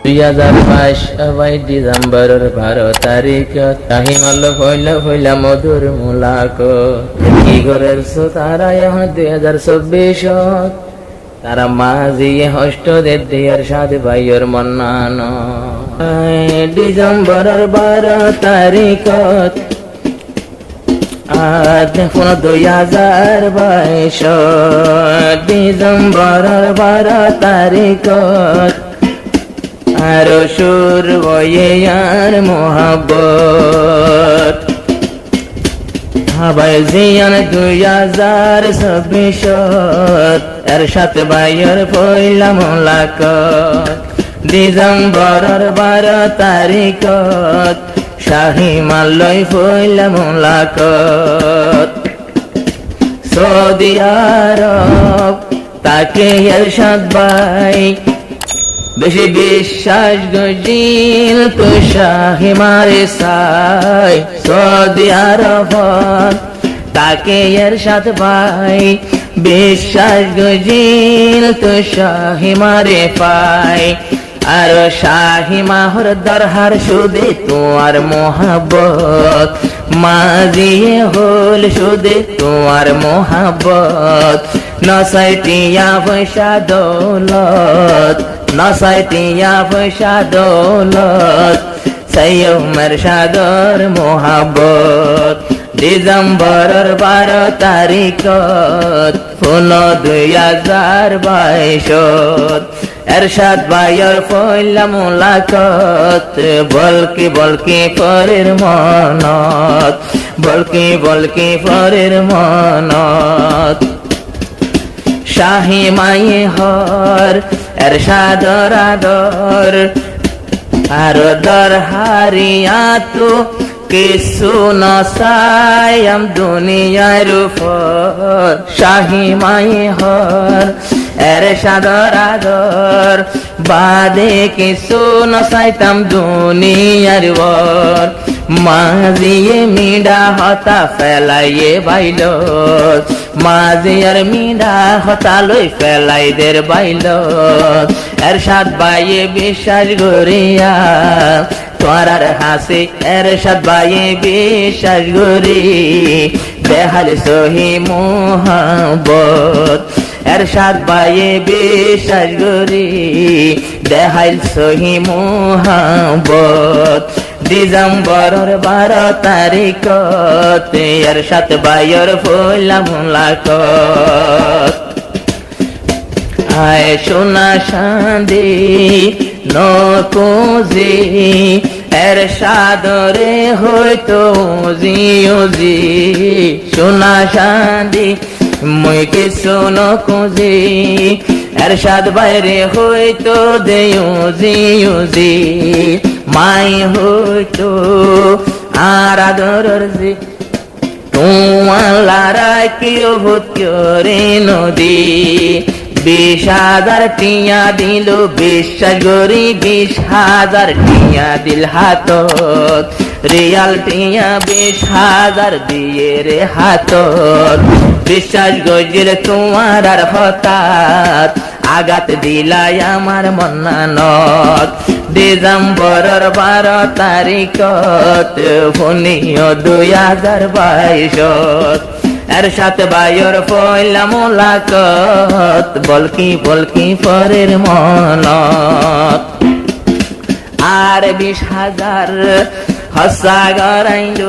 2022 ডিসেম্বরের 12 তারিখ তাহিমাল হইলা মধুর মুলাক কি ঘরের তারা এখন 2024 তারা মাঝি হষ্ট দেয়ার সাথে ভাইয়ের মন্নান ডিসেম্বরের 12 তারিখ আজ 2022 ডিসেম্বরের 12 তারিখ আর সুর বয়ার মোহাব্বত হাবাই জিয়ান 2026 এর সাথে ভাইয়ের পয়লা মুলাকাত ডিসেম্বরের 12 তারিখ শাহী মাল্লয় পয়লা মুলাকাত সৌদি আরব তাকে এরশাদ ভাই বেশি বিশ্বাস গজিল তো শাহি মারে সাই সৌদি আরব তাকে এরশাদ ভাই বিশ্বাস গজিল তো শাহি মারে পাই আর শাহি মাহর দরহার সুদে তোমার মোহাব্বত মাজিয়ে হল সুদে তোমার মোহাব্বত নসাইটিয়া পয়সা দৌলত নসাইটিয়া পয়সা দৌলত সৈয়মের সাদর মোহাব্বত ডিসেম্বরের 12 তারিখ ফুল 2022 এরশাদ ভাইয়ের পয়লা মুলাকাত বলকি বলকি পরের মনত বলকি বলকি পরের মনত শাহী মায়ে হর এরশাদর আদর আর দর হারিয়া তো কিছু নসায়াম দুনিয়ার উপর শাহী মায়ে হর এরশাদর আদর বাদে কিছু নসাইতাম দুনিয়ার উপর মাজিয়ে মিডা হতা ফেলাইয়ে বাইল মাজিয়ার মিডা হতা লই ফেলাই দের বাইল এরশাদ ভাইয়ে বিশ্বাস গরিয়া তোরার হাসি এরশাদ ভাইয়ে বিশ্বাস গরি বেহাল সহি মোহাব্বত এরশাদ ভাইয়ে বিশ্বাস গরি বেহাল সহি মোহাব্বত ডিসেম্বরের 12 তারিখ এরশাদ ভাইয়ের পয়লা মুলাকাত আয় সোনা শান্দি নকুজি এরশাদরে হয়তো জিওজি সোনা শান্দি মই কিছু নকুজি এরশাদ বাইরে হয়তো দেউজি ইউজি মাই হয়তো আর আদরের জি তোমার লড়াই কি অভূত করে নদী 20,000 টিয়া দিল বিশ্বাস করি 20,000 টিয়া দিল হাতত রিয়াল টিয়া 20,000 দিয়ে রে হাতত বিশ্বাস গজিল তোমার আর হঠাৎ আঘাত দিলাই আমার মন্নানত ডিসেম্বরের 12 তারিখ ফোনিও 2022 এরশাদ ভাইয়ের পয়লা মুলাকাত বলকি বলকি পরের মনত আর 20,000 হসা গরাইল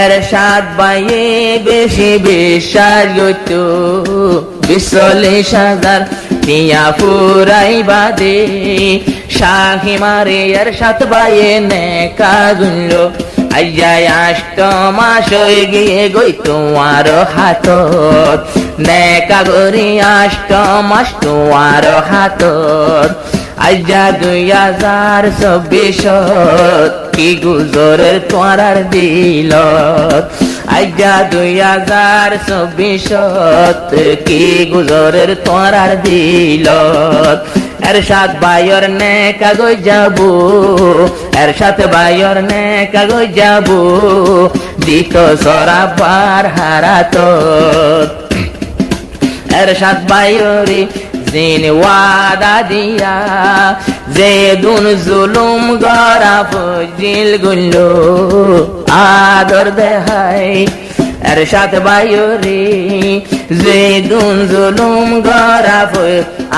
এরশাদ ভাইয়ে বেশি বিশ্বাস গত 40,000 টিয়া ফুরাই বাদে শাহী মারে এরশাদ ভাইয়ে নেকা গুনল আইয়াই 8 মাস হয়ে গিয়ে গই তোমার হাতত নেকা গরি 8 মাস তোমার হাতত আইয়া 2024 কি গুজরের তোয়ার দিলত আইয়া 2024 কি গুজরের তোয়ার দিলত এরশাদ ভাইয়ের নেকা গই যাবো এরশাদ ভাইয়ের নেকা গই যাবো দিত সরাবার হারাত এরশাদ ভাইয়ের দিন ওয়াদা দিয়া যে দুন জুলুম গরা ফজিল গুলো আদর দেহাই এরশাদ বায়ুরি যে দুন জুলুম গরা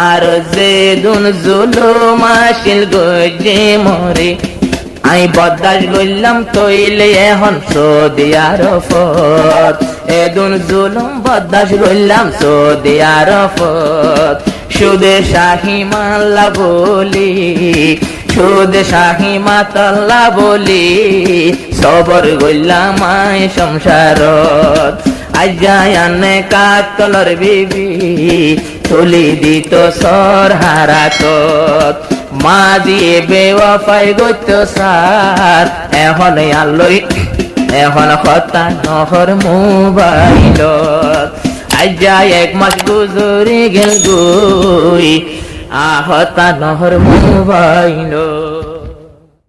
আর যে দুন জুলুম আসিল গজে মরে আই বদাস গইলাম তৈলে এখন সৌদি আরফত এদুন জুলুম বদাস গইলাম সৌদি আরফত সুদে শাহি মাল্লা বলি সুদে শাহি মাতাল্লা বলি সবর গইলাম আই সংসারত আজায়ানে কাতলর বিবি তুলি দিত সর হারাতত মা দিয়ে বেওয়াফাই গইত সার এখন আলোই এখন কথা নহর মোবাইলত আজা এক মাস গুজরি গেল গুই আহতা নহর মোবাইলত